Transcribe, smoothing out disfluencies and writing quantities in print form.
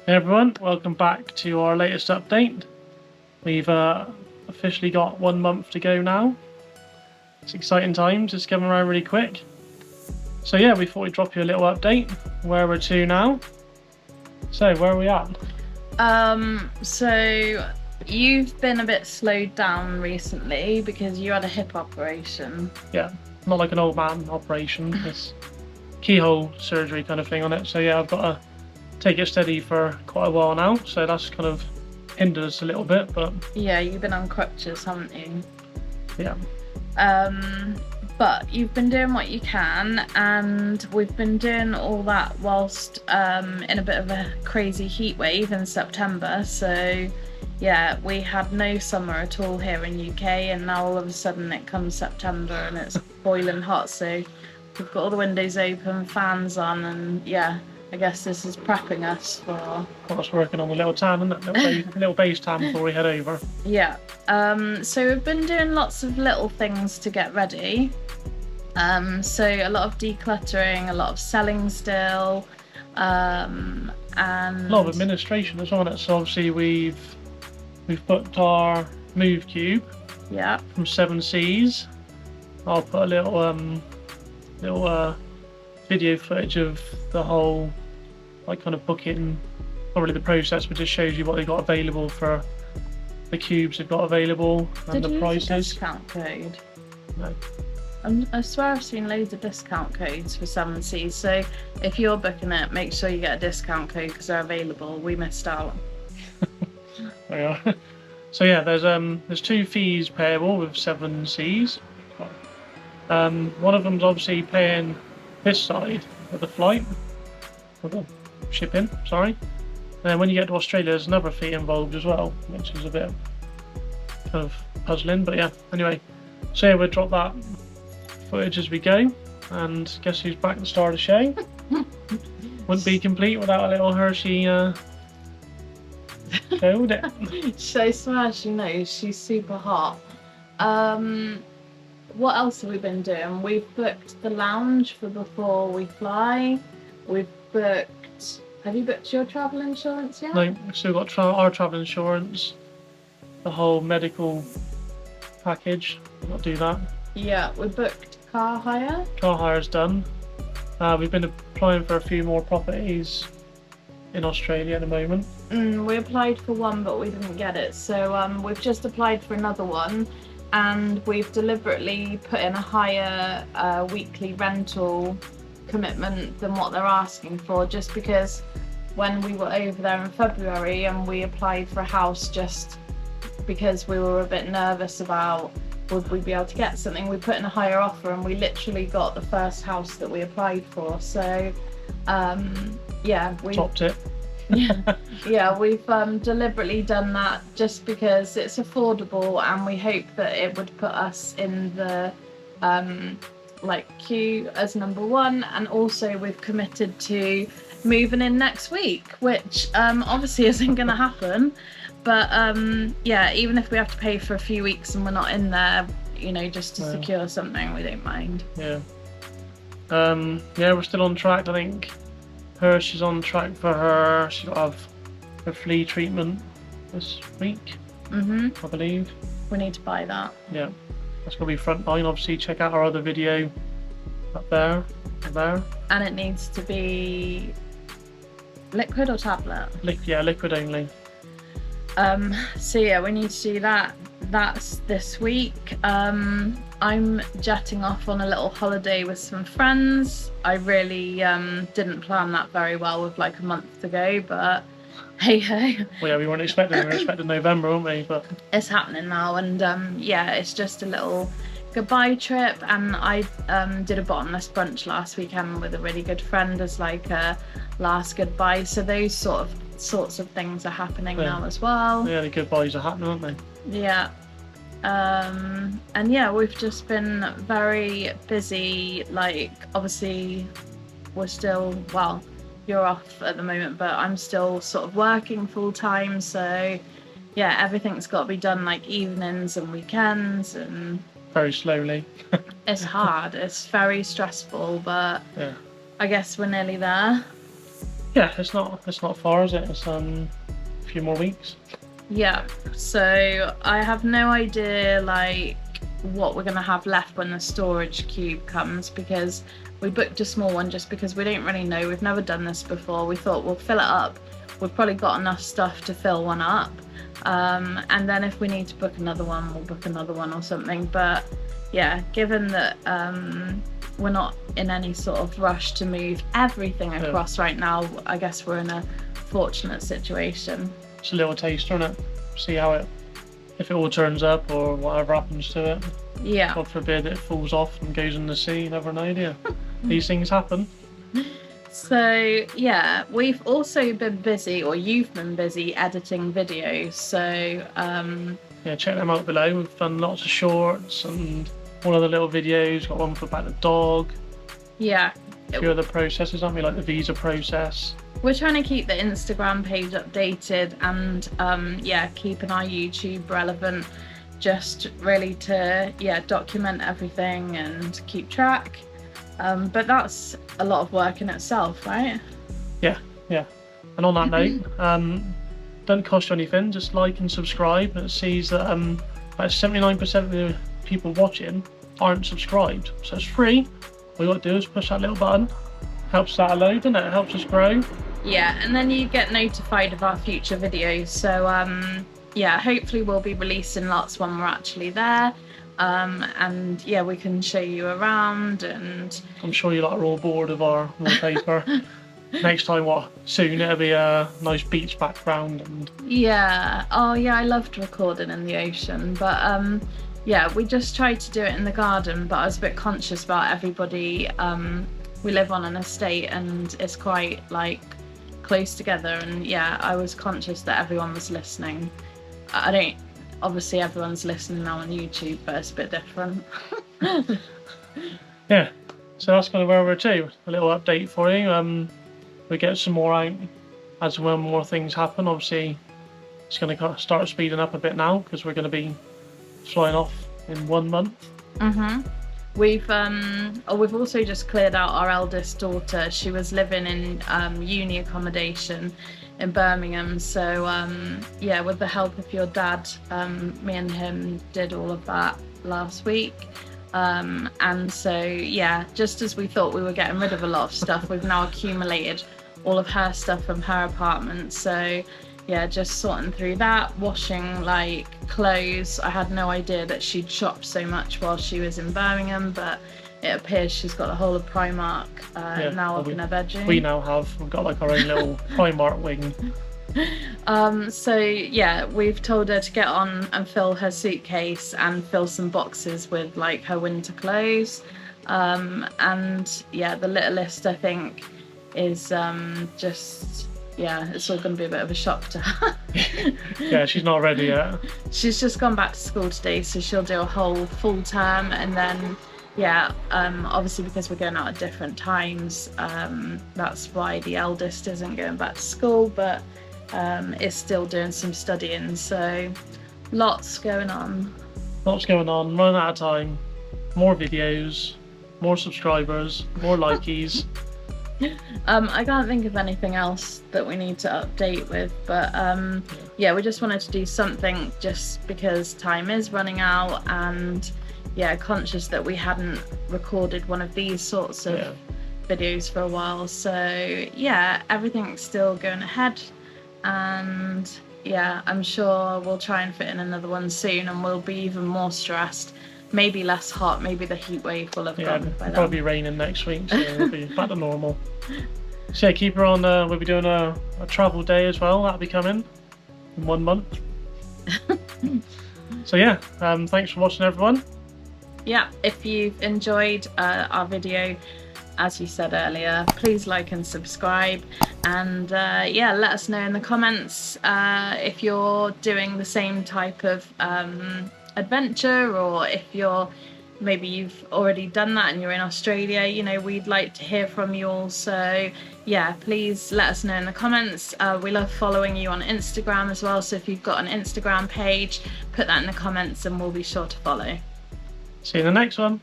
Hey everyone, welcome back to our latest update. We've officially got 1 month to go now. It's exciting times, it's coming around really quick. So yeah, we thought we'd drop you a little update, where we're to now. So where are we at? So you've been a bit slowed down recently because you had a hip operation. Yeah, not like an old man operation, it's keyhole surgery kind of thing on it. So yeah, I've got to take it steady for quite a while now, so that's kind of hindered us a little bit, but Yeah, you've been on crutches, haven't you? yeah. But you've been doing what you can, and we've been doing all that whilst in a bit of a crazy heat wave in September. So yeah, we had no summer at all here in UK, and now all of a sudden it comes September and it's boiling hot. So we've got all the windows open, fans on, and yeah, I guess this is prepping us for... Us working on the little tan, isn't it? Little base tan before we head over. Yeah. So we've been doing lots of little things to get ready. So a lot of decluttering, a lot of selling still, and A lot of administration as well, isn't it? So obviously we've booked our move cube yeah, from 7Cs. I'll put a little video footage of the whole kind of booking, not really the process, but just shows you what they've got available for the cubes they've got available and Did the you prices. use a discount code? No. I swear I've seen loads of discount codes for 7Cs, so if you're booking it, make sure you get a discount code because they're available. We missed out. There we are. So yeah, there's 2 fees payable with 7Cs. One of them's obviously paying this side of the flight, or the shipping, sorry. And then when you get to Australia, there's another fee involved as well, which is a bit kind of puzzling, but yeah, anyway. So yeah, we'll drop that footage as we go, and guess who's back at the start of the show? Wouldn't be complete without a little Hershey show, would it? So swear she knows, she's super hot. What else have we been doing? We've booked the lounge for before we fly. We've booked... Have you booked your travel insurance yet? No, we've still got our travel insurance, the whole medical package. We've got to do that. Yeah, we booked car hire. Car hire's done. We've been applying for a few more properties in Australia at the moment. We applied for one, but we didn't get it. So we've just applied for another one, and we've deliberately put in a higher weekly rental commitment than what they're asking for, just because when we were over there in February and we applied for a house just because we were a bit nervous about would we be able to get something, we put in a higher offer and we literally got the first house that we applied for. So yeah, we Topped it. yeah, we've deliberately done that just because it's affordable, and we hope that it would put us in the queue as number 1. And also we've committed to moving in next week, which obviously isn't going to happen, but yeah, even if we have to pay for a few weeks and we're not in there, you know, just to secure something, we don't mind. Yeah. Yeah, we're still on track. I think she's on track for her. She's got to have her flea treatment this week, I believe. We need to buy that. Yeah, that's going to be frontline. Obviously, check out our other video up there. And it needs to be liquid or tablet? Liquid only. So yeah, we need to do that. That's this week. I'm jetting off on a little holiday with some friends. I really didn't plan that very well with like a month to go, but hey ho. Well, yeah, we weren't expecting. We were expecting November, weren't we? But it's happening now, and yeah, it's just a little goodbye trip. And I did a bottomless brunch last weekend with a really good friend as like a last goodbye. So those sorts of things are happening now as well. Yeah, the goodbyes are happening, aren't they? Yeah. And yeah, we've just been very busy. Like, obviously we're still, well, you're off at the moment, but I'm still sort of working full time, so yeah, everything's got to be done like evenings and weekends, and very slowly. it's hard, it's very stressful, but yeah, I guess we're nearly there. Yeah, it's not far, is it? It's a few more weeks. Yeah, so I have no idea like what we're gonna have left when the storage cube comes, because we booked a small one just because we don't really know. We've never done this before. We thought we'll fill it up. We've probably got enough stuff to fill one up, and then if we need to book another one, we'll book another one or something. But yeah, given that we're not in any sort of rush to move everything across right now, I guess we're in a fortunate situation. It's a little taster, isn't it? See how if it all turns up or whatever happens to it. Yeah. God forbid it falls off and goes in the sea. You never know, do you? These things happen. So yeah, we've also been busy, or you've been busy editing videos. So yeah, check them out below. We've done lots of shorts and all other little videos. Got one for about the dog. Yeah. A few other processes, haven't we? Like the visa process. We're trying to keep the Instagram page updated and yeah, keeping our YouTube relevant, just really to document everything and keep track. But that's a lot of work in itself, right? Yeah. And on that note, don't cost you anything. Just like and subscribe. It sees that about 79% of the people watching aren't subscribed, so it's free. All you got to do is push that little button. Helps that a load, doesn't it? It helps us grow. Yeah, and then you get notified of our future videos. So yeah, hopefully we'll be releasing lots when we're actually there. And yeah, we can show you around, and I'm sure you are all bored of our wallpaper. Next time, soon it'll be a nice beach background and yeah. Oh yeah, I loved recording in the ocean, but yeah, we just tried to do it in the garden, but I was a bit conscious about everybody. We live on an estate and it's quite like close together, and yeah, I was conscious that everyone was listening. Obviously everyone's listening now on YouTube, but it's a bit different. Yeah, so that's kind of where we're to. A little update for you. We get some more out as when more things happen. Obviously it's going to start speeding up a bit now because we're going to be flying off in 1 month. We've also just cleared out our eldest daughter. She was living in uni accommodation in Birmingham, so yeah, with the help of your dad, me and him did all of that last week, and so yeah, just as we thought we were getting rid of a lot of stuff, we've now accumulated all of her stuff from her apartment. So yeah, just sorting through that, washing like clothes. I had no idea that she'd shop so much while she was in Birmingham, but it appears she's got the whole of Primark now up in her bedroom. We've got like our own little Primark wing. So yeah, we've told her to get on and fill her suitcase and fill some boxes with like her winter clothes. And yeah, the littlest I think is just, yeah, it's all going to be a bit of a shock to her. Yeah, she's not ready yet. She's just gone back to school today, so she'll do a whole full term, and then yeah, obviously because we're going out at different times, that's why the eldest isn't going back to school, but is still doing some studying, so lots going on. Running out of time, more videos, more subscribers, more likeys. I can't think of anything else that we need to update with, but yeah, we just wanted to do something just because time is running out, and yeah, conscious that we hadn't recorded one of these sorts of videos for a while. So yeah, everything's still going ahead, and yeah, I'm sure we'll try and fit in another one soon, and we'll be even more stressed. Maybe less hot, maybe the heat wave will have gone by then. Probably raining next week, so it'll be back to normal. So yeah, keep her on. We'll be doing a travel day as well. That'll be coming in 1 month. So yeah, thanks for watching, everyone. Yeah, if you've enjoyed our video, as you said earlier, please like and subscribe, and yeah, let us know in the comments if you're doing the same type of adventure, or if maybe you've already done that and you're in Australia. You know, we'd like to hear from you all, so yeah, please let us know in the comments. We love following you on Instagram as well, so if you've got an Instagram page, put that in the comments and we'll be sure to follow. See you in the next one.